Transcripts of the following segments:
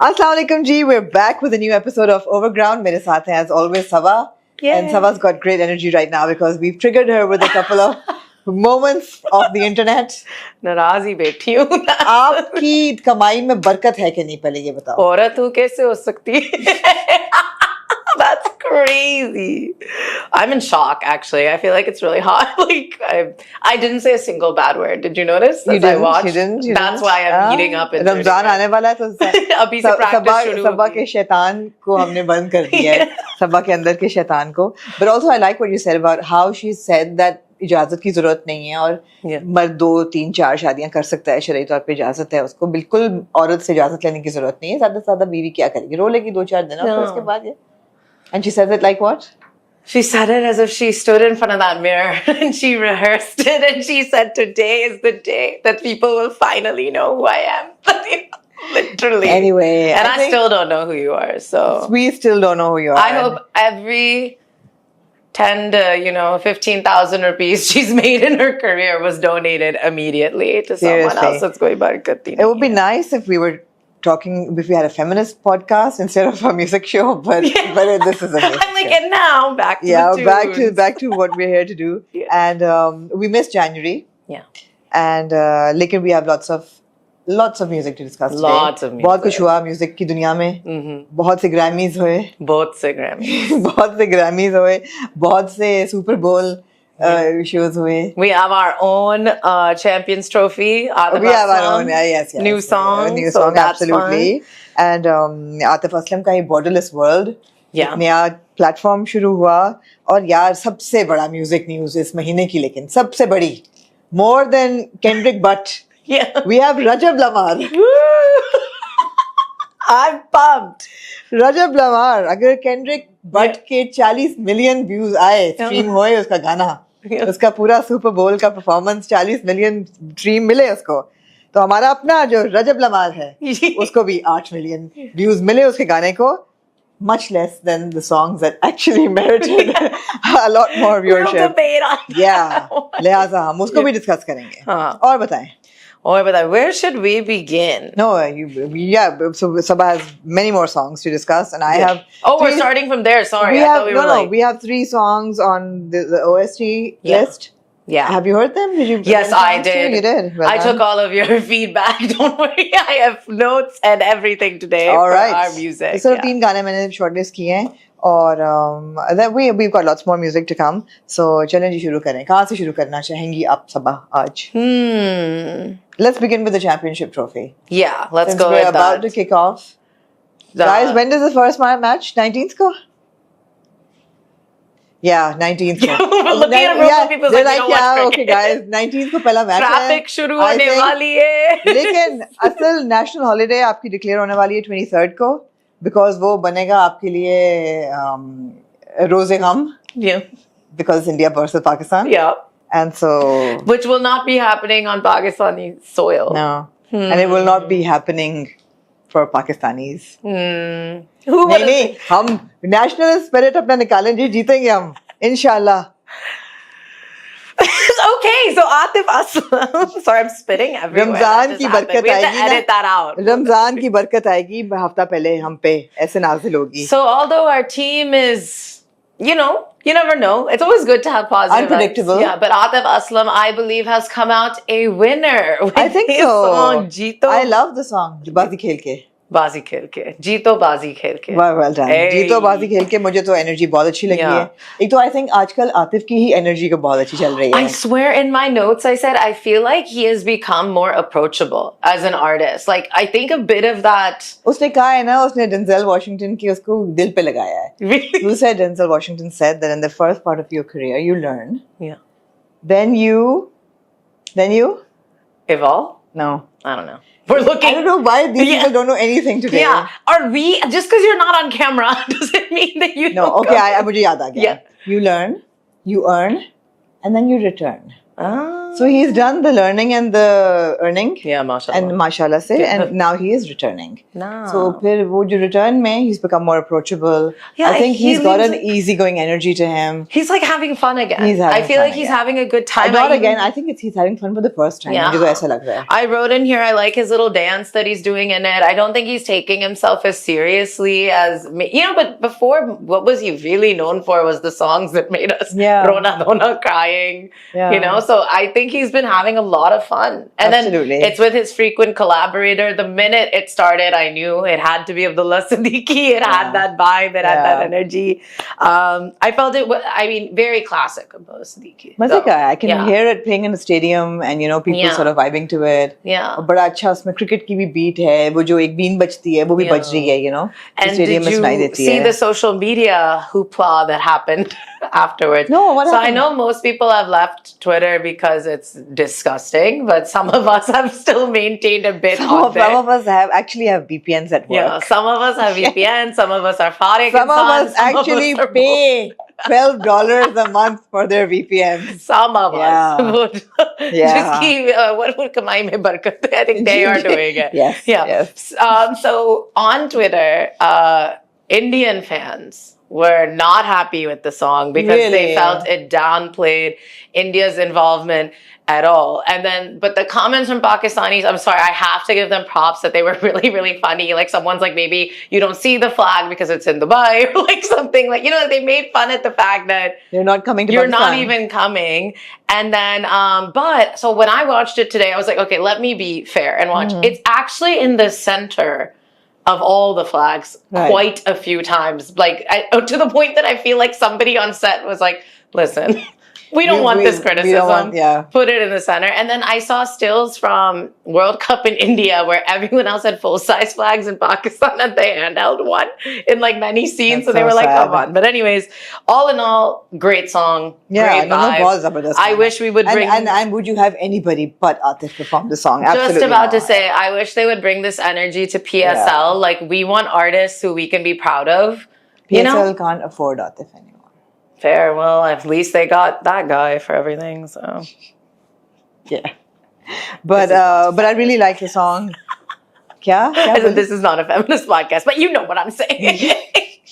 Assalamu alaikum ji, we're back with a new episode of Overground. Mere saath hai as always Saba. And Saba's got great energy right now because we've triggered her with a couple of moments of the internet. नाराज ही बैठी हूँ. आपकी कमाई में बरकत है कि नहीं, पहले ये बताओ. औरत हूँ कैसे हो सकती है? That's crazy. I'm in shock, actually. I feel like it's really hot. Like I didn't say a single bad word. Did you notice? You didn't. I watched? You didn't. That's why I'm heating up. Ramzan आने वाला है तो अभी से practice शुरू होगी. सबा के शैतान को हमने बंद कर दिया है. सबा के अंदर के शैतान को. But also I like what you said about how she said that इजाजत की जरूरत नहीं है और मर्द 2, 3, 4 शादियां कर सकता है, शरई तौर पे इजाजत है उसको. बिल्कुल औरत से इजाजत लेने की जरूरत नहीं है. सादा सादा बीवी क्या करेगी, रो लेगी 2-4 दिन और उसके बाद ये. And she said it like what? She said it as if she stood in front of that mirror and she rehearsed it and she said, today is the day that people will finally know who I am. Literally. Anyway. And I still don't know who you are, so. We still don't know who you are. I hope every 10 to, 15,000 rupees she's made in her career was donated immediately to someone else that's going barakat. It would be nice if we were talking, if we had a feminist podcast instead of a music show, but this is a music I'm like, and now back to the tunes. back to what we're here to do. Yeah. And we missed January. Yeah. And लेकिन we have lots of music to discuss today. Lots of music. बहुत कुछ हुआ music की दुनिया में. बहुत से Grammys हुए. बहुत से ग्रैमीज. बहुत से ग्रैमीज हुए. बहुत से सुपर बोल shows हुए. We have our own Champions Trophy. We have our own, yes. New song. New song, absolutely. And Atif Aslam का ही Borderless World. Yeah. नया प्लेटफॉर्म शुरू हुआ और यार सबसे बड़ा म्यूजिक न्यूज इस महीने की, लेकिन सबसे बड़ी, more than Kendrick Butt. Yeah. We have Rajab Lamar. I'm pumped. Rajab Lamar. अगर Kendrick Butt के 40 मिलियन व्यूज आए, स्ट्रीम होए उसका गाना, उसका पूरा सुपर बोल का परफॉर्मेंस 40 मिलियन स्ट्रीम मिले उसको, तो हमारा अपना जो रजब लमार है उसको भी 8 मिलियन व्यूज मिले उसके गाने को. Much less than the songs that actually merited a lot more viewership. We'll debate on that. Yeah. लिहाजा हम उसको भी डिस्कस करेंगे. और बताएं. Where should we begin? No, so Sabah has many more songs to discuss, and I have. We're starting from there. Sorry, I thought we were we have 3 songs on the OST list. Yeah. Have you heard them? Did you? Yes, I did. You did. Well I took all of your feedback. Don't worry, I have notes and everything today for our music. So 3 गाने मैंने shortlist किए हैं और then we've got lots more music to come. So चलें जी शुरू करें. कहाँ से शुरू करना चाहेंगी आप सबा आज? Let's begin with the championship trophy. Yeah, let's Since go we're with about that. to kick off. Guys, when does the first match? 19th ko? Yeah, 19th ko. Looking at a room of people they're like, yeah, okay guys, 19th को पहला match है. Traffic शुरू होने वाली है. लेकिन असल national holiday आपकी डिक्लेयर होने वाली है 23rd को, because वो बनेगा आपके लिए रोज़े गम. Yeah. Because India versus Pakistan. Yeah. And so. Which will not be happening on Pakistani soil. No. And it will not be happening for Pakistanis. Who would नहीं, हम national spirit अपना निकालें जी, जीतेंगे हम, इंशाल्लाह. Okay, so Atif Aslam. Sorry, I'm spitting everywhere. Ramzan की बरकत We have to आएगी edit that out. रमजान की बरकत आएगी, हफ्ता पहले हम पे ऐसे नाज़िल होगी. So although our team is, you never know. It's always good to have positive. Unpredictable. Yeah, but Atif Aslam, I believe, has come out a winner. With I think his so. Song, Jeeto. I love the song. बाजी खेल के. बाजी खेल के. Jeeto बाजी खेल के. Well done. जीतो बाजी खेल के. मुझे तो एनर्जी बहुत अच्छी लगी है. एक तो I think आजकल आतिफ की ही एनर्जी को बहुत अच्छी चल रही है. I swear in my notes I said I feel like he has become more approachable as an artist. Like I think a bit of that. उसने कहा है ना, उसने डेंजल वॉशिंगटन की उसको दिल पे लगाया है. Really? Who said Denzel Washington said that in the first part of your career you learn. Yeah. Then you Evolve? No. I don't know. We're looking. I don't know why these people don't know anything today. Yeah. Are we, just because you're not on camera, doesn't mean that you don't okay, मुझे याद आ गया. Yeah. You learn, you earn, and then you return. Ah. So he's done the learning and the earning. Yeah, mashallah. And mashallah se, and now he is returning. No. So फिर वो जो return में, he's become more approachable. Yeah, I think he he's got an leaves easygoing energy to him. He's like having fun again. I feel like he's having a good time. Not again. I think he's having fun for the first time. Yeah. मुझे तो ऐसा लग रहा है. I wrote in here, I like his little dance that he's doing in it. I don't think he's taking himself as seriously as me. You know, but before, what was he really known for was the songs that made us rona dona crying. Yeah. You know, so I think he's been having a lot of fun. And Absolutely. then it's with his frequent collaborator. The minute it started, I knew it had to be Abdullah Siddiqui. It had that vibe. It had that energy. I felt it was, I mean, very classic Abdullah Siddiqui. मजे का है. I can hear it playing in the stadium and, you know, people sort of vibing to it. Yeah. और बड़ा अच्छा उसमें cricket की भी beat है. वो जो एक bean बजती है, वो भी बज रही है, you know. And stadium did you see the social media hoopla that happened afterwards? No, what happened? So I know most people have left Twitter because it's disgusting, but some of us have still maintained a bit of it. Some of us actually have VPNs at work. Yeah, some of us have VPNs, some of us are Farik. Some of us actually pay $12 a month for their VPNs. Some of us would. Yeah. What would kamai mein barkat? I think they are doing it. Yes. Yeah. Yes. So on Twitter, Indian fans were not happy with the song because they felt it downplayed India's involvement at all. And then, but the comments from Pakistanis, I'm sorry, I have to give them props that they were really, really funny. Like someone's like, maybe you don't see the flag because it's in Dubai or like something like, you know, they made fun at the fact that you're not coming to you're Pakistan. not even coming. And then, but so when I watched it today, I was like, okay, let me be fair and watch. It's actually in the center of all the flags quite a few times. Like to the point that I feel like somebody on set was like, listen, we don't want this criticism. Put it in the center. And then I saw stills from World Cup in India where everyone else had full-size flags in Pakistan and they handheld one in like many scenes. So they were like, come on. But anyways, all in all, great song. Great vibe. I wish we would bring... And would you have anybody but Atif perform the song? Absolutely just about to say, I wish they would bring this energy to PSL. Like, we want artists who we can be proud of. PSL can't afford Atif anymore. Fair. Well, at least they got that guy for everything. So, yeah. But I really like the song. Kya? This is not a feminist podcast, but you know what I'm saying.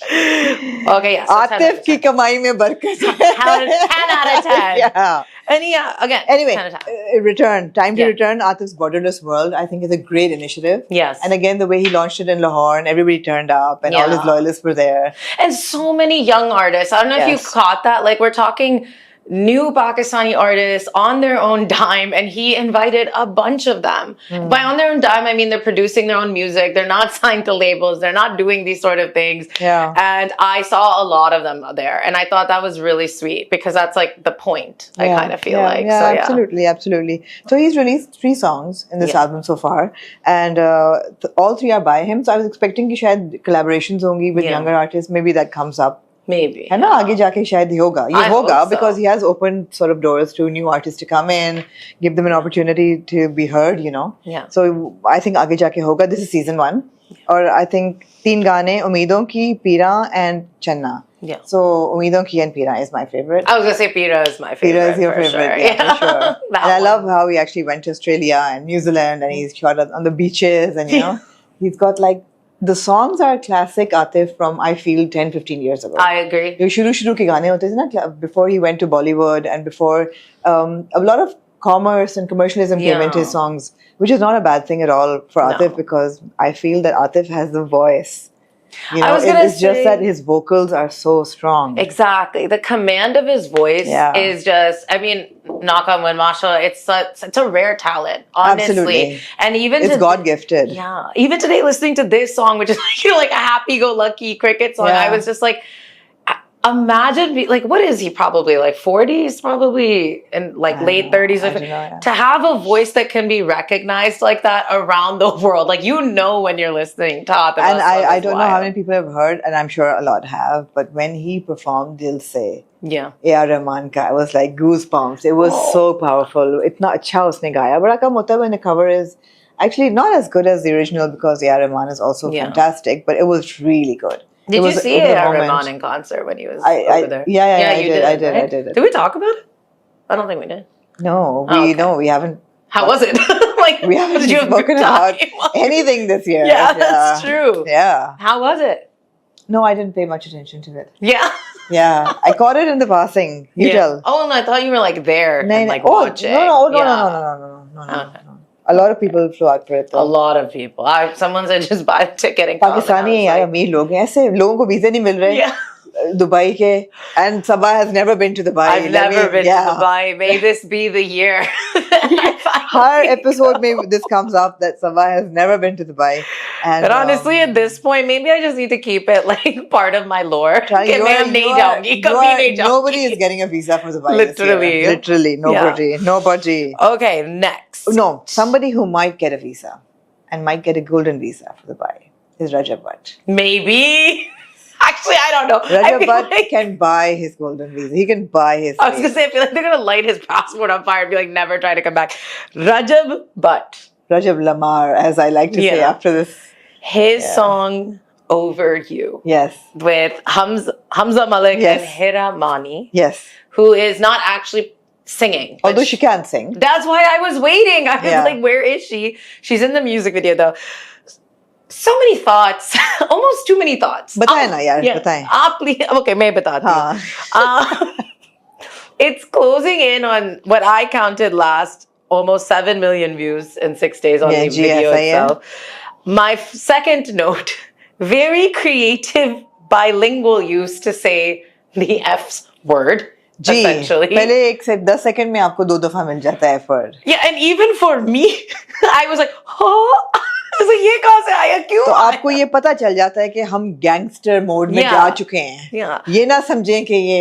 Okay, yeah. So Atif ki kamai mein barkat. 10 out of 10. Yeah. And yeah, again, anyway, 10 out of 10. Return. Time to return Atif's Borderless World, I think, is a great initiative. Yes. And again, the way he launched it in Lahore and everybody turned up and all his loyalists were there. And so many young artists. I don't know if you caught that. Like, we're talking new Pakistani artists on their own dime, and he invited a bunch of them. By on their own dime, I mean they're producing their own music. They're not signed to labels. They're not doing these sort of things. Yeah. And I saw a lot of them there, and I thought that was really sweet because that's like the point. I kind of feel like. Yeah, so, absolutely. So he's released 3 songs in this album so far, and all 3 are by him. So I was expecting कि शायद collaborations होंगी with younger artists. Maybe that comes up. Maybe. है ना आगे जाके शायद होगा ये होगा because he has opened sort of doors to new artists to come in, give them an opportunity to be heard, you know. Yeah. So I think आगे जाके होगा. This is season 1. और I think 3 गाने उम्मीदों की, पीरा and चन्ना. Yeah. So उम्मीदों की and पीरा is my favorite. I was gonna say Pira is my favorite. Pira is your favorite, sure. for sure. And I love how he actually went to Australia and New Zealand and he's shot on the beaches and you know he's got like. The songs are classic Atif from I feel 10-15 years ago. I agree. जो शुरू के गाने होते थे ना before he went to Bollywood and before a lot of commerce and commercialism came into his songs, which is not a bad thing at all for Atif because I feel that Atif has the voice. You know, it's just that his vocals are so strong. Exactly. The command of his voice is just, I mean, knock on wood, mashallah, it's a rare talent, honestly. Absolutely. And even it's God-gifted. Yeah. Even today, listening to this song, which is like a happy-go-lucky cricket song, I was just like, imagine, like, what is he probably, like 40s, probably in like late 30s. To have a voice that can be recognized like that around the world, like, you know when you're listening to Atif. And I don't know how many people have heard, and I'm sure a lot have, but when he performed Dil Se, A.R. Rahman ka, I was like goosebumps. It was so powerful. Itna acha usne gaya. Bada kam hota hai when the cover is actually not as good as the original because A.R. Rahman is also fantastic, but it was really good. Did you see A.R. Rahman in concert when he was over there? Yeah, I did. Did we talk about it? I don't think we did. No, we haven't. How was it? Like, We haven't did you have a spoken good about time? anything this year. Yeah, that's true. Yeah. How was it? No, I didn't pay much attention to it. Yeah. Yeah, I caught it in the passing. You tell. Oh, no, I thought you were like there and like watching. No. Okay. A lot of people flew out for it. A lot of people. Someone said just buy a ticket and come. Pakistani यार अमीर लोग हैं ऐसे लोगों को वीज़े नहीं मिल रहे Yeah. Dubai के and Sabah has never been to Dubai. I've never been to Dubai. May this be the year. Her episode maybe this comes up that Sabah has never been to Dubai. And, but honestly, at this point, maybe I just need to keep it like part of my lore. Nobody is getting a visa for Dubai. Literally, nobody. Yeah. Nobody. Okay, next. No, somebody who might get a visa and might get a golden visa for Dubai is Rajab Butt. Maybe. Actually, I don't know. Rajab Butt can buy his golden visa. He can buy his. I was going to say, I feel like they're going to light his passport on fire and be like, never try to come back. Rajab Butt. Rajab Lamar, as I like to say after this. His song, Over You. Yes. With Hamza Malik and Hira Mani. Yes. Who is not actually singing. Although she can sing. That's why I was waiting. I was like, where is she? She's in the music video though. So many thoughts. Almost too many thoughts. बताएं ना यार, बताएं. आप please. Okay, मैं बताती हूँ. It's closing in on what I counted last, almost 7 million views in 6 days on the video itself. My second note, very creative bilingual use to say the F word. Essentially. पहले 1 से 10 second में आपको 2 दफा मिल जाता है F word. Yeah, and even for me, I was like, oh. तो ये कहाँ से आया क्यों तो आपको ये पता चल जाता है कि हम गैंगस्टर मोड में जा चुके हैं ये ना समझें कि ये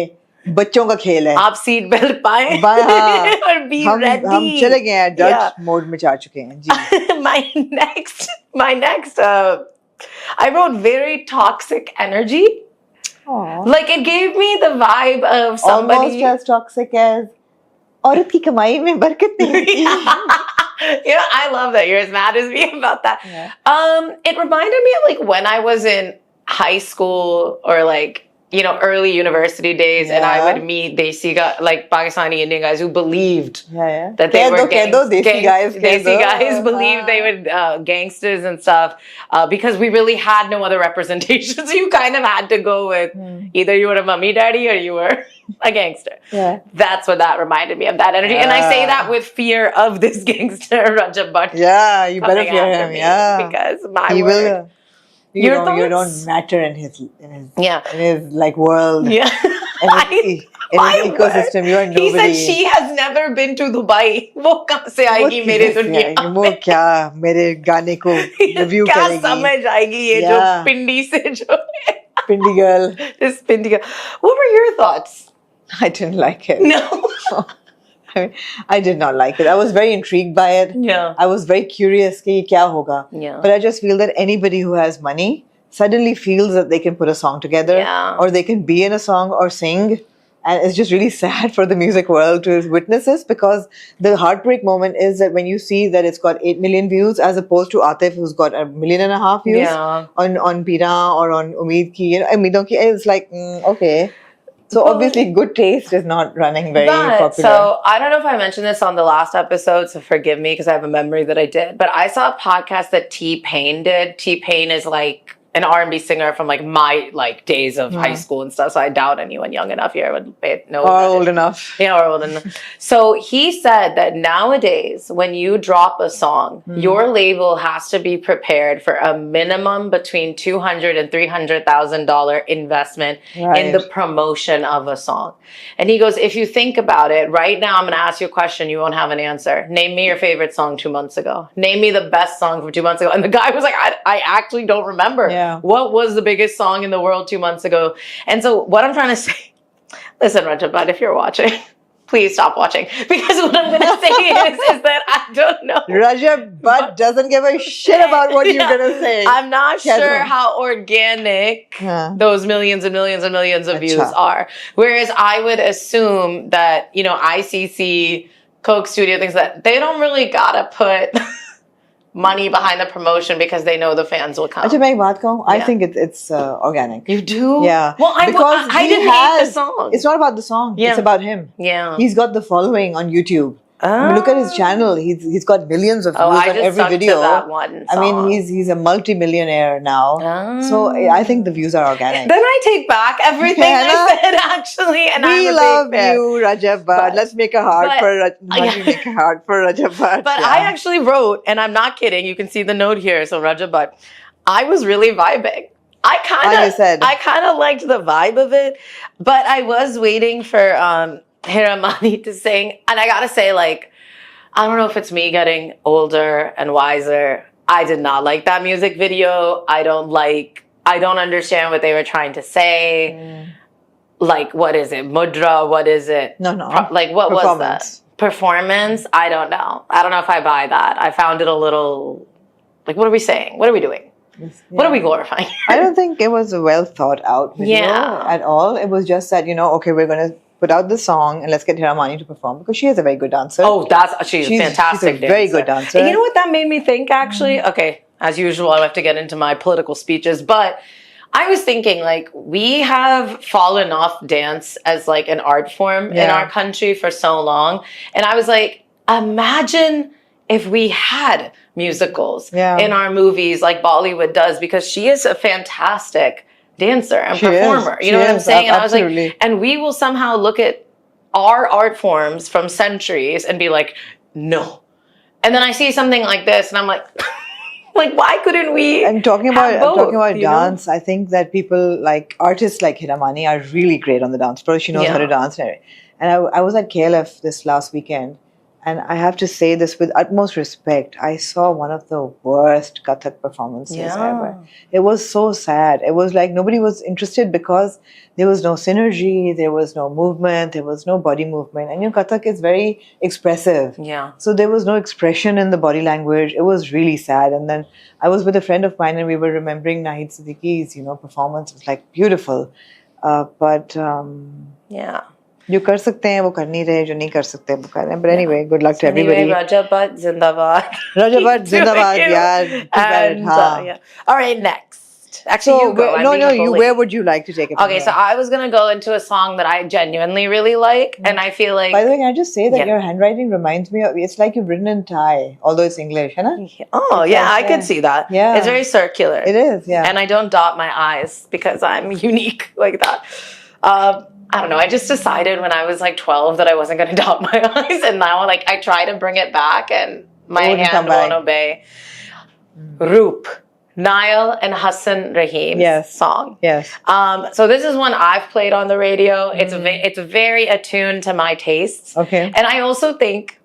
बच्चों का खेल है आप सीट बेल्ट पाएं और बी रेडी हम चले गए हैं डच मोड में जा चुके हैं जी my next I wrote very toxic energy. Like it gave me the vibe of somebody almost as toxic as औरत की कमाई में बरकत नहीं Yeah, I love that you're as mad as me about that. It reminded me of like when I was in high school or like, you know, early university days and I would meet Desi guys, like Pakistani Indian guys who believed that they were Desi guys believed they were gangsters and stuff because we really had no other representation. So you kind of had to go with either you were a mummy daddy or you were a gangster. Yeah. That's what that reminded me of, that energy. And I say that with fear of this gangster, Rajab Butt. Yeah, you better fear him. Yeah. Because my he word. Will, you don't matter in his like world. Yeah. In his ecosystem. You are nobody. He said she has never been to Dubai. वो कहाँ से आएगी मेरे दुनिया में? वो क्या मेरे गाने को रिव्यू करेगी? क्या समझ आएगी ये जो पिंडी से जो Pindi girl. This Pindi girl. What were your thoughts? I didn't like it. No. I did not like it. I was very intrigued by it. Yeah. I was very curious कि क्या होगा. Yeah. But I just feel that anybody who has money suddenly feels that they can put a song together or they can be in a song or sing. And it's just really sad for the music world to witness this because the heartbreak moment is that when you see that it's got 8 million views as opposed to Atif who's got 1.5 million views on Pira or on Umeed Ki, Umeedon Ki, it's like, okay. So obviously good taste is not running very popular. So I don't know if I mentioned this on the last episode, so forgive me because I have a memory that I did. But I saw a podcast that T-Pain did. T-Pain is like an R&B singer from like my like days of high school and stuff. So I doubt anyone young enough here would know. Or old enough. Yeah, or old enough. So he said that nowadays when you drop a song, your label has to be prepared for a minimum between $200,000 and $300,000 investment in the promotion of a song. And he goes, if you think about it, right now I'm going to ask you a question. You won't have an answer. Name me your favorite song 2 months ago. Name me the best song from 2 months ago. And the guy was like, I actually don't remember. Yeah. What was the biggest song in the world 2 months ago? And so what I'm trying to say, listen, Rajab Butt, if you're watching, please stop watching. Because what I'm going to say is that I don't know. Rajab Butt doesn't give a shit about what you're going to say. I'm not sure how organic those millions and millions and millions of views are. Whereas I would assume that, you know, ICC, Coke Studio, things that they don't really got to put money behind the promotion because they know the fans will come. Achha, main ek baat kahun? I think it's organic. You do? Yeah. Well, I didn't hate the song. It's not about the song. Yeah. It's about him. Yeah. He's got the following on YouTube. I mean, look at his channel. He's got millions of views I on just every stuck to video. that one I mean, song. he's a multi-millionaire now. So I think the views are organic. Then I take back everything I said, actually, and I'm a big love fan. you, Rajab Butt. Let's make a heart for Rajab Butt. But I actually wrote, and I'm not kidding. You can see the note here. So Rajab Butt, I was really vibing. I kind of liked the vibe of it, but I was waiting for Hiramani to sing, and I gotta say, like, I don't know if it's me getting older and wiser. I did not like that music video. I don't understand what they were trying to say. Like, what is it? Mudra? What is it? No. Like, what was that? Performance? I don't know. I don't know if I buy that. I found it a little, like, what are we saying? What are we doing? Yeah. What are we glorifying? I don't think it was a well thought out video at all. It was just that, okay, we're going to put out the song and let's get Hiramani to perform because she is a very good dancer. Oh, she's fantastic. She's a very good dancer. And you know what that made me think, actually? Okay, as usual, I have to get into my political speeches, but I was thinking, like, we have fallen off dance as, like, an art form in our country for so long. And I was like, imagine if we had musicals in our movies like Bollywood does, because she is a fantastic dancer and performer. You know what I'm saying? And absolutely. I was like, and we will somehow look at our art forms from centuries and be like, no. And then I see something like this and I'm like, like, why couldn't we? And talking about dance, know? I think that people like artists like Hiramani are really great on the dance floor. She knows how to dance. And I was at KLF this last weekend. And I have to say this with utmost respect. I saw one of the worst Kathak performances ever. It was so sad. It was like nobody was interested because there was no synergy, there was no movement, there was no body movement. And Kathak is very expressive. Yeah. So there was no expression in the body language. It was really sad. And then I was with a friend of mine and we were remembering Nahid Siddiqui's, performance. It was like beautiful. जो कर सकते हैं वो कर नहीं रहे, जो नहीं कर सकते वो कर रहे हैं. But anyway, good luck to everybody. Rajab Butt, Zindabad. Rajab Butt, Zindabad, yeah. All right, next. Actually, so, you go. Where would you like to take it from Okay, so I was going to go into a song that I genuinely really like, and I feel like... By the way, can I just say that your handwriting reminds me of... It's like you've written in Thai, although it's English, right? Oh, yeah, I could see that. Yeah. It's very circular. It is, yeah. And I don't dot my I's because I'm unique like that. I don't know. I just decided when I was like 12 that I wasn't going to dot my I's, and now like I try to bring it back, and my hand won't obey. Roop, Niall and Hassan Rahim's song. Yes. So this is one I've played on the radio. It's very attuned to my tastes. Okay. And I also think,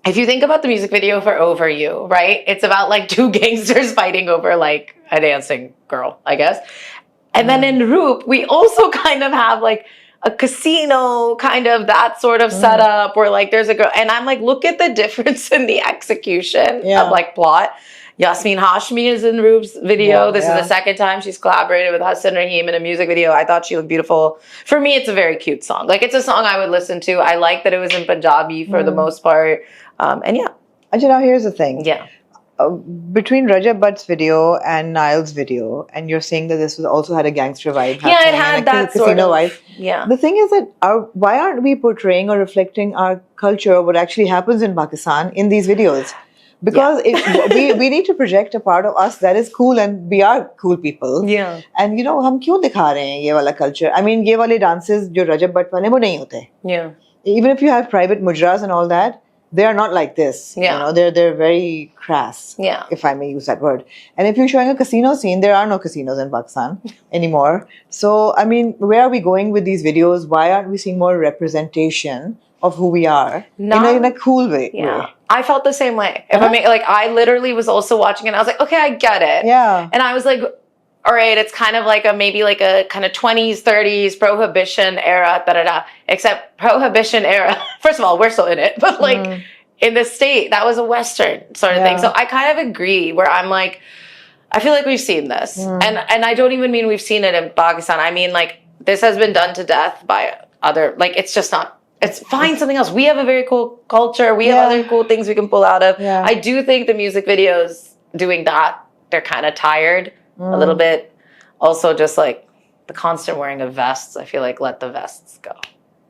if you think about the music video for Over You, right? It's about like two gangsters fighting over like a dancing girl, I guess. And then in Roop, we also kind of have like a casino, kind of that sort of setup where like there's a girl. And I'm like, look at the difference in the execution of like plot. Yasmin Hashmi is in Roop's video. This is the second time she's collaborated with Hassan Rahim in a music video. I thought she looked beautiful. For me, it's a very cute song. Like, it's a song I would listen to. I like that it was in Punjabi for the most part. And yeah. Ajay, now here's the thing. Yeah. Between Rajab Butt's video and Niall's video, and you're saying that this was also had a gangster vibe. Yeah, it had that sort of vibe. Yeah. The thing is that why aren't we portraying or reflecting our culture, what actually happens in Pakistan, in these videos? Because we need to project a part of us that is cool, and we are cool people. Yeah. And हम क्यों दिखा रहे हैं ये वाला culture? I mean, ये वाले dances जो Rajab Butt वाले वो नहीं होते. Yeah. Even if you have private mujras and all that, they are not like this. Yeah. They're very crass. Yeah. If I may use that word. And if you're showing a casino scene, there are no casinos in Pakistan anymore. So, I mean, where are we going with these videos? Why aren't we seeing more representation of who we are in a cool way? Yeah. I felt the same way. If I literally was also watching it and I was like, okay, I get it. Yeah. And I was like, all right, it's kind of like maybe a kind of 20s, 30s prohibition era, except prohibition era. First of all, we're still in it, but like in the state, that was a Western sort of thing. So I kind of agree where I'm like, I feel like we've seen this. And I don't even mean we've seen it in Pakistan. I mean, like, this has been done to death by other, like, it's just not, it's find something else. We have a very cool culture. We have other cool things we can pull out of. Yeah. I do think the music videos doing that, they're kind of tired a little bit. Also, just like the constant wearing of vests, I feel like let the vests go.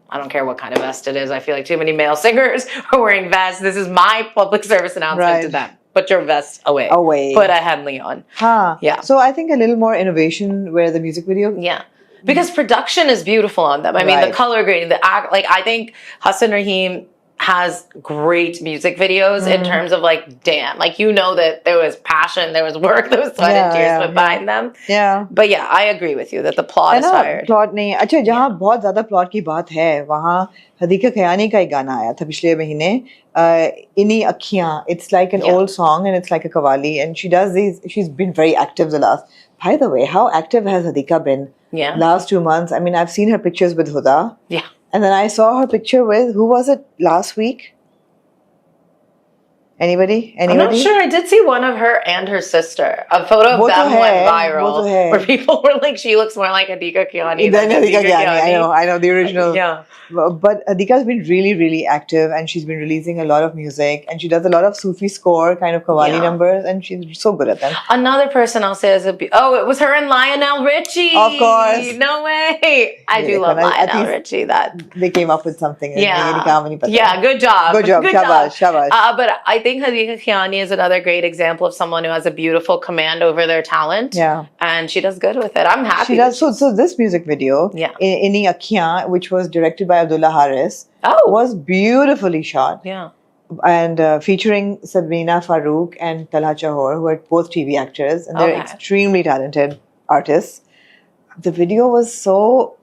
I don't care what kind of vest it is. I feel like too many male singers are wearing vests. This is my public service announcement to them. Put your vest away. Put a Henley on. Yeah. So I think a little more innovation where the music video. Yeah. Because production is beautiful on them. I mean, the color grading, the act, like I think Hassan Rahim has great music videos in terms of like, damn, like you know that there was passion, there was work, there was sweat and tears put behind them. Yeah. But yeah, I agree with you that the plot is tired. Plot नहीं अच्छा जहाँ बहुत ज़्यादा plot की बात है वहाँ हदीका खयानी का एक गाना आया था पिछले महीने इन्हीं अखियाँ. It's like an old song and it's like a qawwali and she does these. She's been very active the last. By the way, how active has Hadika been? Yeah. Last 2 months. I mean, I've seen her pictures with Huda. Yeah. And then I saw her picture with, who was it last week? Anybody? I'm not sure. I did see one of her and her sister. A photo of them went viral where people were like, she looks more like Adika Kiani than Adika Kiani. I know the original. Yeah. But Adika's been really, really active and she's been releasing a lot of music and she does a lot of Sufi score kind of qawwali numbers and she's so good at them. Another person I'll say is it was her and Lionel Richie. Of course. No way. I do love Lionel Richie. They came up with something. Yeah, good job. Good job. Shabash. But I think Hadika Kiani is another great example of someone who has a beautiful command over their talent. Yeah. And she does good with it. I'm happy. She does. So this music video, Inni Akhiyan, which was directed by Abdullah Haris, was beautifully shot. Yeah. And featuring Sabrina Farooq and Talha Chahor, who are both TV actors, and they're extremely talented artists. The video was so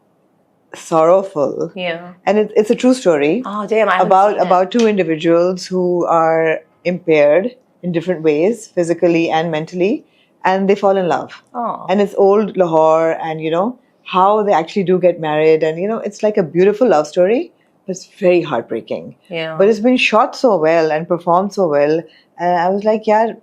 sorrowful. Yeah. And it's a true story. Oh, damn. About two individuals who are impaired in different ways, physically and mentally, and they fall in love. Oh. And it's old Lahore, and you know how they actually do get married, and you know it's like a beautiful love story, but it's very heartbreaking. Yeah. But it's been shot so well and performed so well, and I was like, yeah,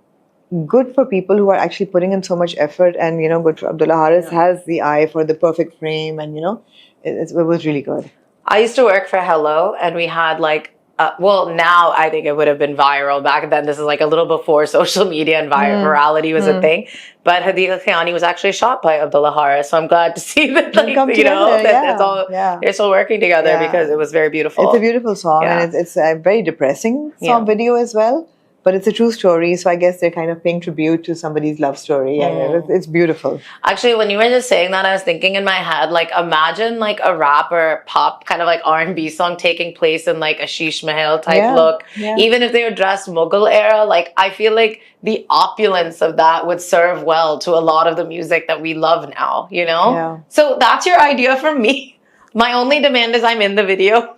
good for people who are actually putting in so much effort, and you know, good for Abdullah Haris has the eye for the perfect frame, and you know, it was really good. I used to work for Hello, and we had like. Well, now I think it would have been viral. Back then, this is like a little before social media and virality was a thing. But Hadika Kiani was actually shot by Abdullah Haris, so I'm glad to see that, like, you know, they're still working together because it was very beautiful. It's a beautiful song, and it's a very depressing song video as well. But it's a true story, so I guess they're kind of paying tribute to somebody's love story, and it's beautiful. Actually, when you were just saying that, I was thinking in my head, like, imagine like a rap or pop kind of like R&B song taking place in like a Sheesh Mahal type look. Yeah. Even if they were dressed Mughal era, like I feel like the opulence of that would serve well to a lot of the music that we love now, you know? Yeah. So that's your idea for me. My only demand is I'm in the video.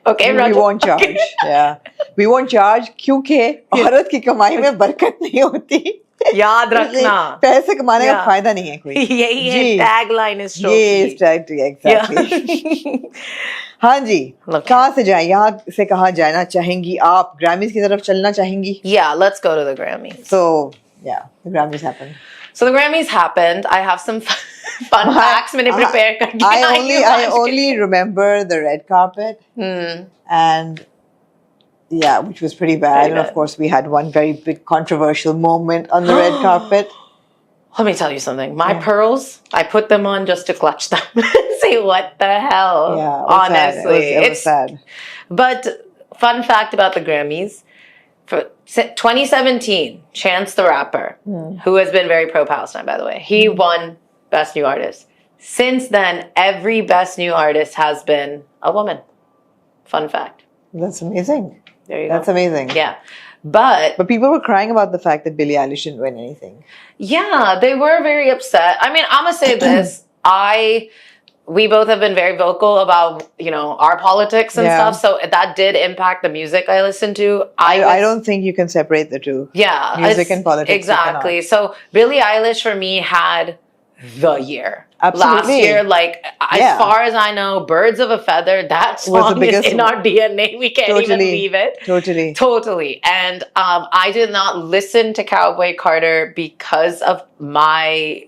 Okay, we won't charge. Yeah, we won't charge क्योंकि औरत की कमाई में बरकत नहीं होती. याद रखना. पैसे कमाने का फायदा नहीं है कोई. यही है tagline is true. ये exactly. हाँ जी. कहाँ से जाए? यहाँ से कहाँ जाना चाहेंगी आप? Grammys की तरफ चलना चाहेंगी? Yeah, let's go to the Grammys. So yeah, the Grammys happened. So the Grammys happened. I have some fun facts. मैंने prepare करके I only remember the red carpet, and yeah, which was pretty bad. And of course, we had one very big controversial moment on the red carpet. Let me tell you something. My pearls, I put them on just to clutch them. Say what the hell? Yeah, honestly, it was sad. But fun fact about the Grammys. For 2017, Chance the Rapper, who has been very pro-Palestine, by the way, he won Best New Artist. Since then, every Best New Artist has been a woman. Fun fact. That's amazing. There you go. That's amazing. Yeah. But people were crying about the fact that Billie Eilish didn't win anything. Yeah, they were very upset. I mean, I'm going to say this. We both have been very vocal about, you know, our politics and stuff. So that did impact the music I listened to. I don't think you can separate the two. Yeah. Music and politics. Exactly. So Billie Eilish for me had the year. Absolutely. Last year, like, as far as I know, Birds of a Feather, that song is in our DNA. We can't even leave it. Totally. And I did not listen to Cowboy Carter because of my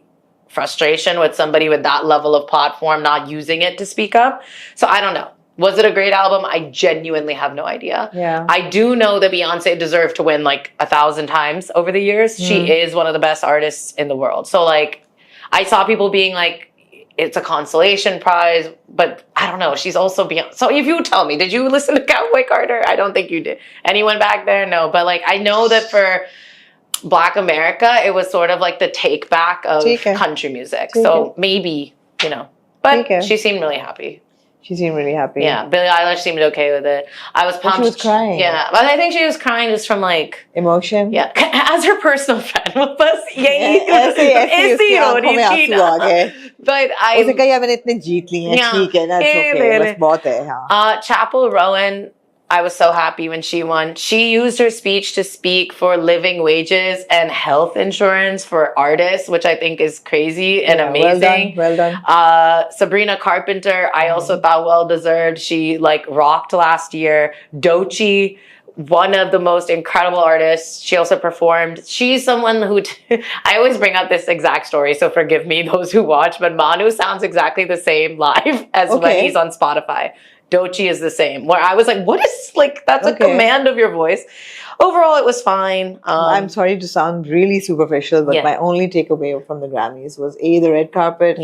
frustration with somebody with that level of platform not using it to speak up. So I don't know. Was it a great album? I genuinely have no idea. Yeah. I do know that Beyonce deserved to win like 1,000 times over the years. She is one of the best artists in the world. So like, I saw people being like, it's a consolation prize, but I don't know. She's also beyond. So if you tell me, did you listen to Cowboy Carter? I don't think you did. Anyone back there? No. But like, I know that for Black America, it was sort of like the take back of country music. So maybe, you know, but she seemed really happy. She seemed really happy. Yeah, Billie Eilish seemed okay with it. I was pumped. She was crying. Yeah, but I think she was crying just from like emotion. Yeah, as her personal friend. बस ऐसी आंखों में आंसू आ गए. But I उसे कहा मैंने इतने जीत लिए हैं, ठीक है, that's okay, बस बहुत है, हाँ. Chapel Rowan, I was so happy when she won. She used her speech to speak for living wages and health insurance for artists, which I think is crazy and amazing. Well done. Sabrina Carpenter, I also thought well deserved. She like rocked last year. Doechii, one of the most incredible artists. She also performed. She's someone who I always bring up this exact story, so forgive me those who watch, but Maanu sounds exactly the same live as when he's on Spotify. Doechii is the same. Where I was like, what is, like, that's a command of your voice. Overall, it was fine. I'm sorry to sound really superficial, but my only takeaway from the Grammys was A, the red carpet,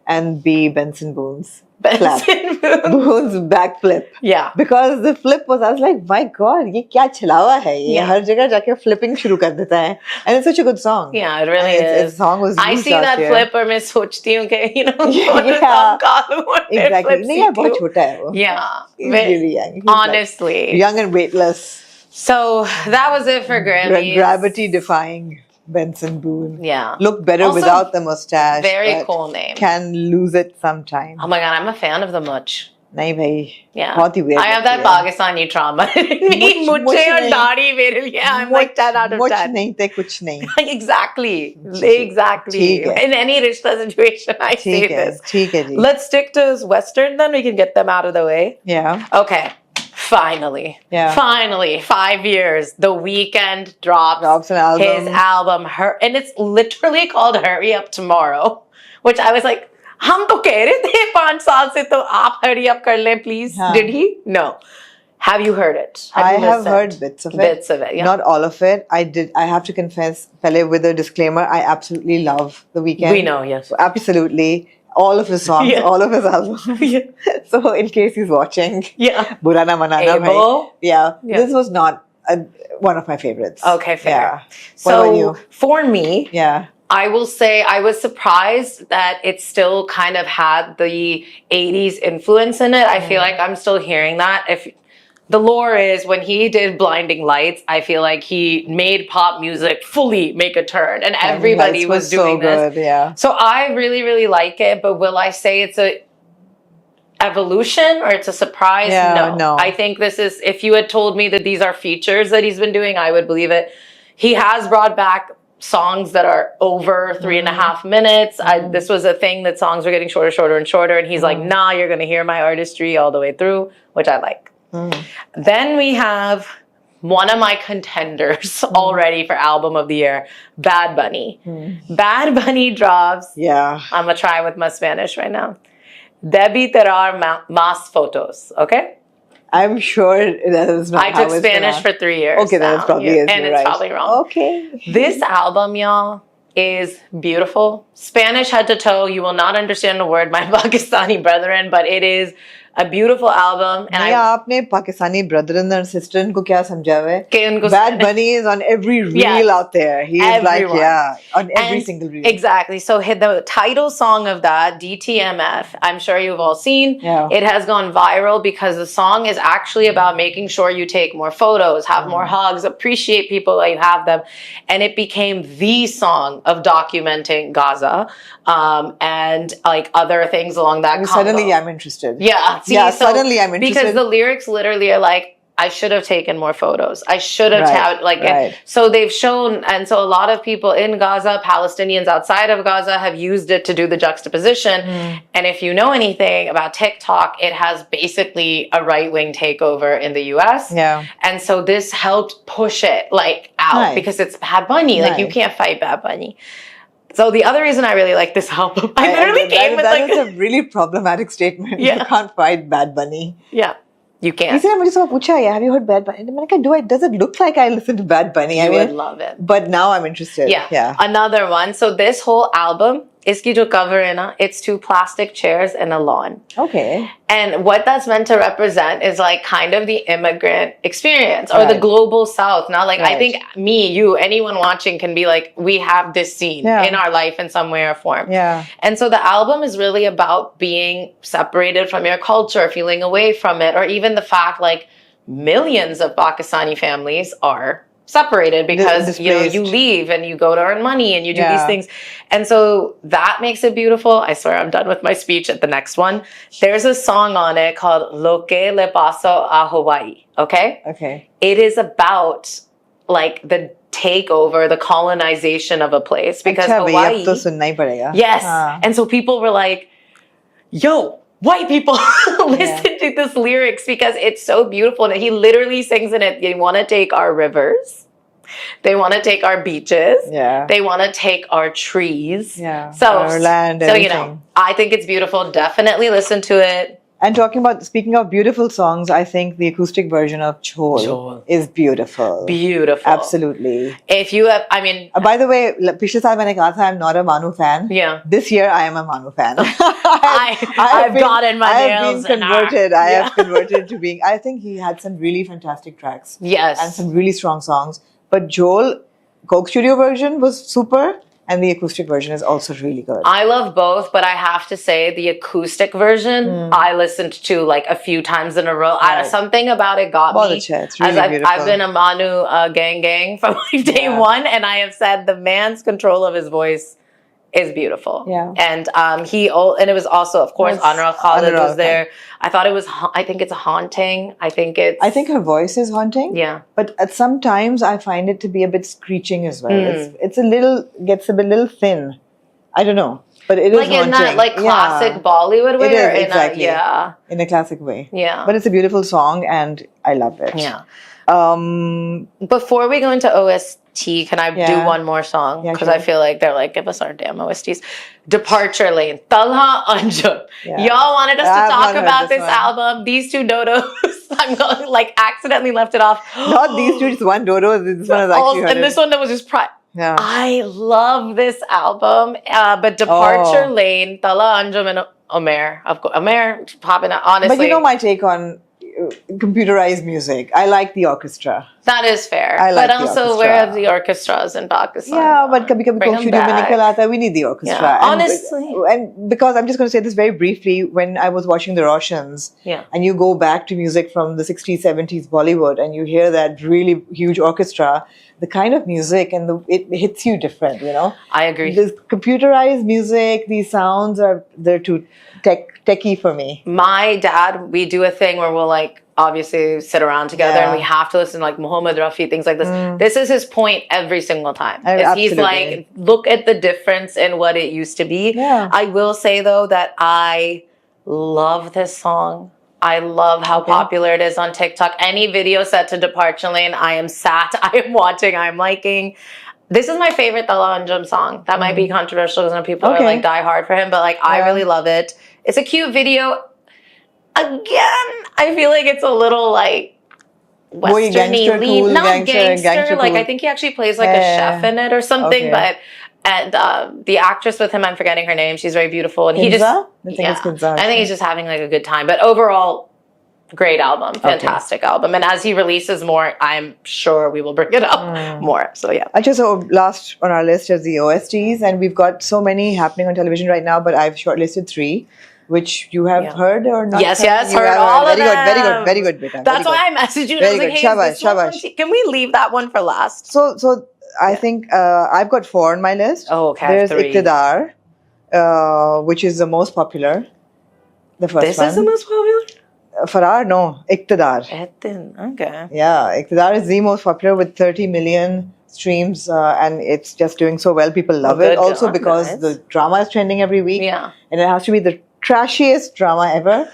and B, Benson Boone's Boone's backflip. Yeah. Because the flip was, I was like, my God, ये क्या छिलावा है ये, हर जगह जाके flipping शुरू कर देता है. And it's such a good song. Yeah, it really is. The song was I see that flip और मैं सोचती हूँ कि, you know, exactly. नहीं यार बहुत छोटा है वो. Yeah. He's really young. He's honestly. Like young and weightless. So that was it for Grammys. Gravity defying Benson Boone. Yeah. Look better also, without the mustache. Very cool name. Can lose it sometime. Oh my God, I'm a fan of the much. नहीं भाई. Yeah. बहुत ही weird. I have that Pakistani trauma. मुझे और दाढ़ी मेरे लिए. I'm like 10 out of 10. मुझ नहीं थे कुछ नहीं. Exactly. Exactly. In any rishta situation, I say this. ठीक है जी. Let's stick to Western then. We can get them out of the way. Yeah. Okay. Finally. Yeah. Finally. 5 years. The Weeknd drops an album. His album. And it's literally called Hurry Up Tomorrow. Which I was like, हम तो कह रहे थे 5 साल से तो आप hurry up कर लें please. हाँ. Did he? No. Have you heard it? I have heard bits of it. Bits of it, yeah. Not all of it. I have to confess, Pele, with a disclaimer, I absolutely love The Weeknd. We know, yes. Absolutely. All of his songs, all of his albums. So in case he's watching, Bura Na Manana Bhai. Yeah. This was not one of my favorites. Okay, fair. Yeah. So what about you? For me, yeah. I will say I was surprised that it still kind of had the 80s influence in it. I feel like I'm still hearing that. If the lore is when he did Blinding Lights, I feel like he made pop music fully make a turn and everybody was doing this. Yeah. So I really, really like it, but will I say it's a evolution or it's a surprise? No. I think this is, if you had told me that these are features that he's been doing, I would believe it. He has brought back songs that are over 3.5 minutes. This was a thing that songs were getting shorter and shorter. And he's like, nah, you're going to hear my artistry all the way through, which I like. Then we have one of my contenders already for album of the year, Bad Bunny. Bad Bunny drops. Yeah. I'm going to try with my Spanish right now. Debí tirar más fotos. Okay? I'm sure that is not I took Spanish for 3 years. Okay, then it's probably is. And it's probably wrong. Okay. This album, y'all, is beautiful. Spanish head to toe. You will not understand a word, my Pakistani brethren, but it is a beautiful album. And आपने Pakistani brother and sister को क्या समझा है? Bad Bunny is on every reel out there. He is like, on every single reel. Exactly. So the title song of that, DTMF, I'm sure you've all seen. Yeah. It has gone viral because the song is actually about making sure you take more photos, have more hugs, appreciate people that you have them. And it became the song of documenting Gaza and like other things along that combo. Suddenly I'm interested. Yeah. Suddenly I'm interested. Because the lyrics literally are like, I should have taken more photos. I should have so they've shown, and so a lot of people in Gaza, Palestinians outside of Gaza, have used it to do the juxtaposition. And if you know anything about TikTok, it has basically a right-wing takeover in the US. Yeah. And so this helped push it like out because it's Bad Bunny. Like you can't fight Bad Bunny. So the other reason I really like this album, I literally came with like... That is a really problematic statement. Yeah. You can't fight Bad Bunny. Yeah, you can't. He said, मुझे सब पूछा, have you heard Bad Bunny? I'm like, does it look like I listen to Bad Bunny? I would love it. But now I'm interested. Yeah. Another one. So this whole album iski jo cover hai na, it's 2 plastic chairs and a lawn. Okay. And what that's meant to represent is like kind of the immigrant experience or the global South. Now, like I think me, you, anyone watching can be like, we have this scene in our life in some way or form. Yeah. And so the album is really about being separated from your culture, feeling away from it, or even the fact like millions of Pakistani families are separated because you leave and you go to earn money and you do these things. And so that makes it beautiful. I swear I'm done with my speech at the next one. There's a song on it called Lo que le pasó a Hawaii. Okay? It is about like the takeover, the colonization of a place because Hawaii. Yes. And so people were like, yo, white people, listen to this lyrics because it's so beautiful. And he literally sings in it, they want to take our rivers. They want to take our beaches. Yeah. They want to take our trees. Yeah. So, our land, everything. I think it's beautiful. Definitely listen to it. And speaking of beautiful songs, I think the acoustic version of Jhol is beautiful. Beautiful. Absolutely. If you have, by the way, पिछले साल मैंने कहा था I'm not a Maanu fan. Yeah. This year I am a Maanu fan. I've gotten my nails. I have been converted. I have converted to being. I think he had some really fantastic tracks. Yes. And some really strong songs. But Jhol, Coke Studio version was super. And the acoustic version is also really good. I love both, but I have to say the acoustic version I listened to like a few times in a row. Something about it got me. It's really beautiful. I've been a Maanu gang from like day one, and I have said the man's control of his voice is beautiful. Yeah. And and it was also, of course, Anurag Khalid was there. I thought it was, I think it's haunting. I think her voice is haunting. Yeah. But at some times I find it to be a bit screeching as well. It's gets a little thin. I don't know. But it is like haunting. In that like classic Bollywood way? It is, exactly. In a classic way. Yeah. But it's a beautiful song and I love it. Yeah. Before we go into OST, can I do one more song? Because I feel like they're like, give us our damn OSTs. Departure Lane. Talha Anjum. Y'all wanted us to talk about this album. These 2 dodos. I'm going like accidentally left it off. Not these 2, just one dodo. This one is actually and this one that was just I love this album. But Departure Lane, Talha Anjum and Omer. Of course, Omer popping out, honestly. But you know my take on computerized music. I like the orchestra. That is fair. But also, where are the orchestras in Pakistan? Yeah, but kabhi-kabhi Coke Studio mein nikal aata, we need the orchestra. Yeah, honestly. And because I'm just going to say this very briefly, when I was watching the Roshans, and you go back to music from the 60s, 70s Bollywood, and you hear that really huge orchestra, the kind of music and it hits you different, you know? I agree. This computerized music, these sounds they're too techie for me. My dad, we do a thing where we'll like obviously sit around together and we have to listen to like Muhammad Rafi, things like this. This is his point every single time. He's like, look at the difference in what it used to be. Yeah. I will say though that I love this song. I love how popular it is on TikTok. Any video set to Departure Lane, I am I am watching, I am liking. This is my favorite Talha Anjum song. That might be controversial because some people are like die hard for him, but like I really love it. It's a cute video. Again, I feel like it's a little like Western-y, not gangster. Like I think he actually plays like a chef in it or something. But the actress with him, I'm forgetting her name. She's very beautiful, and I think he's just having like a good time. But overall, great album, fantastic album. And as he releases more, I'm sure we will bring it up more. So yeah. So last on our list is the OSTs, and we've got so many happening on television right now. But I've shortlisted 3. Which you have heard or not? Yes, heard all of them. Very good, Beta. That's why I messaged you. And I was like, hey, shabash. Can we leave that one for last? So I think I've got 4 on my list. Oh, okay. There's Iqtidar, which is the most popular. The first one. This is the most popular? Farar, no. Iqtidar. Okay. Yeah, Iqtidar is the most popular with 30 million streams, and it's just doing so well. People love it. Also because the drama is trending every week. Yeah. And it has to be the trashiest drama ever.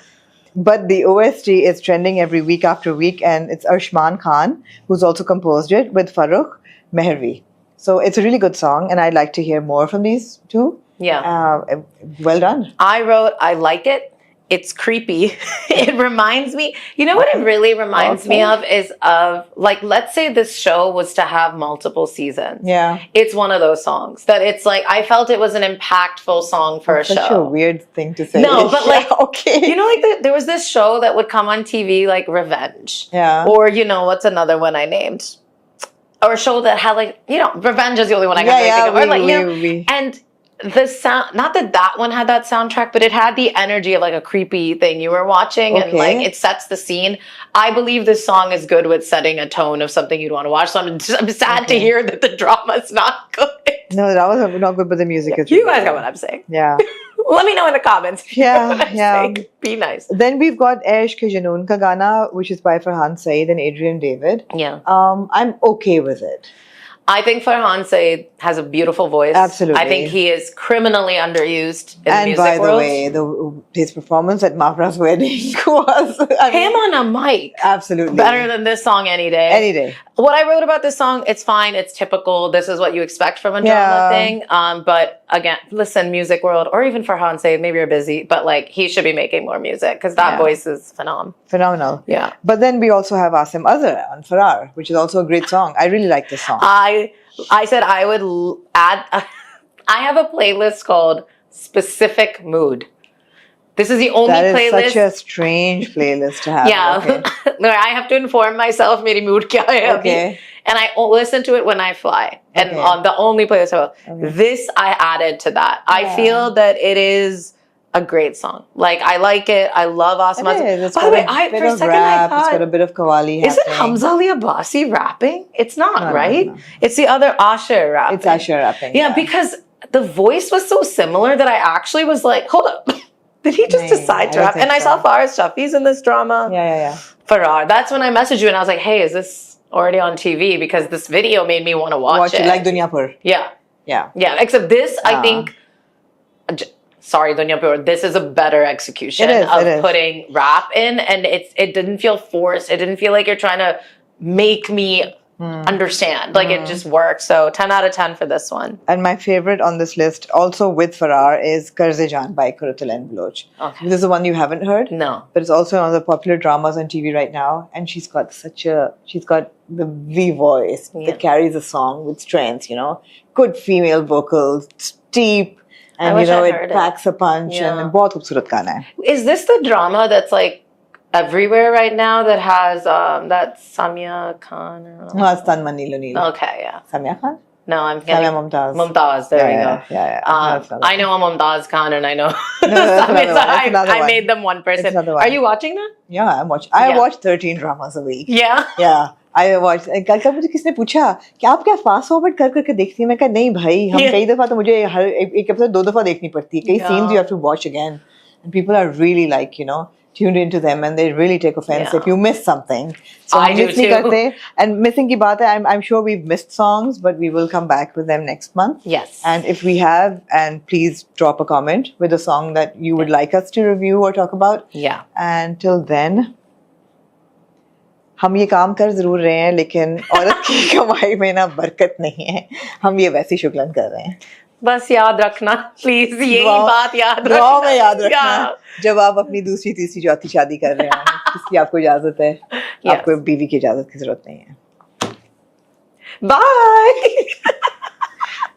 But the OST is trending every week after week, and it's Arshman Khan, who's also composed it, with Farrukh Mehervi. So it's a really good song, and I'd like to hear more from these 2. Yeah. Well done. I wrote, I like it. it's creepy. It reminds me, you know what it really reminds me of is of, like, let's say this show was to have multiple seasons. Yeah. It's one of those songs that it's like, I felt it was an impactful song for a show. Such a weird thing to say. No, but like, okay. You know, like there was this show that would come on TV, like Revenge. Yeah. Or, you know, what's another one I named? Or a show that had, like, you know, Revenge is the only one I can think of. Or like, you know, and the sound, not that that one had that soundtrack, but it had the energy of like a creepy thing you were watching, and like it sets the scene. I believe this song is good with setting a tone of something you'd want to watch. So I'm sad to hear that the drama is not good. No, that was not good, but the music is You guys got what I'm saying. Yeah. Let me know in the comments. Yeah. Be nice. Then we've got Aishq Ke Junoon Ka Gana, which is by Farhan Saeed and Adrian David. Yeah. I'm okay with it. I think Farhan Saeed has a beautiful voice. Absolutely. I think he is criminally underused in the music world. And by world. the way, his performance at Mafra's wedding was... him on a mic. Absolutely. Better than this song any day. Any day. What I wrote about this song, it's fine. It's typical. This is what you expect from a drama thing. But again, listen, music world, or even Farhan Saeed, maybe you're busy, but like he should be making more music because that voice is phenomenal. Yeah. But then we also have Asim Azhar on Farar, which is also a great song. I really like this song. I said I would add. I have a playlist called Specific Mood. This is the only playlist. That is such a strange playlist to have. Yeah. Okay. No, I have to inform myself meri mood kya hai abhi. Okay. And I listen to it when I fly. And on the only playlist. This I added to that. I feel that it is a great song. Like, I like it. I love Asim Azhar. By the way, for a second I thought, it's got a bit of Qawwali is it Hamza Ali Abbasi rapping? It's not, right? No. It's the other Asher rapping. It's Asher rapping. Yeah, because the voice was so similar that I actually was like, hold up. Did he just decide to rap? And I saw Faraz Shafi's in this drama. Yeah. Farar. That's when I messaged you and I was like, hey, is this already on TV? Because this video made me want to watch it. Like Dunya Pur. Yeah. Yeah. Yeah. Except this, I think, sorry, Dunya Pur, this is a better execution of putting rap in. And it didn't feel forced. It didn't feel like you're trying to make me understand. Like it just works. So 10 out of 10 for this one. And my favorite on this list, also with Farar, is Karze Jaan by Kurutul and Baloch. Okay. This is the one you haven't heard. No. But it's also one of the popular dramas on TV right now. And she's got the V voice that carries a song with strength, you know. Good female vocals, deep. And you know, it packs a punch. And बहुत खूबसूरत गाना है. Is this the drama that's like everywhere right now that has that Samia Khan? No, it's Tan Manilo Nilo. Okay, yeah. Samia Khan? No, I'm getting Samia Mumtaz. Mumtaz, there you go. Yeah. I know a Mumtaz Khan and I know I made them one person. Are you watching that? Yeah, I'm watching. I watch 13 dramas a week. Yeah? Yeah. I watch. कल मुझे किसने पूछा कि आप क्या fast forward कर देखती हैं? मैं कहा नहीं भाई, हम कई दफा तो मुझे हर एक एपिसोड 2 दफा देखनी पड़ती है. कई scenes you have to watch again. And people are really like, you know, tuned into them and they really take offense if you miss something. So I do too. And missing ki baat hai, I'm sure we've missed songs, but we will come back with them next month. Yes. And if we have, and please drop a comment with a song that you would like us to review or talk about. Yeah. And till then, हम ये काम कर जरूर रहे हैं, लेकिन औरत की कमाई में ना बरकत नहीं है. हम ये वैसी शुक्लन कर रहे हैं. बस याद रखना प्लीज, यही बात याद रखना. दुआ में याद रखना जब आप अपनी दूसरी तीसरी चौथी शादी कर रहे हैं, इसकी आपको इजाजत है. आपको बीवी की इजाजत की जरूरत नहीं है. बाय.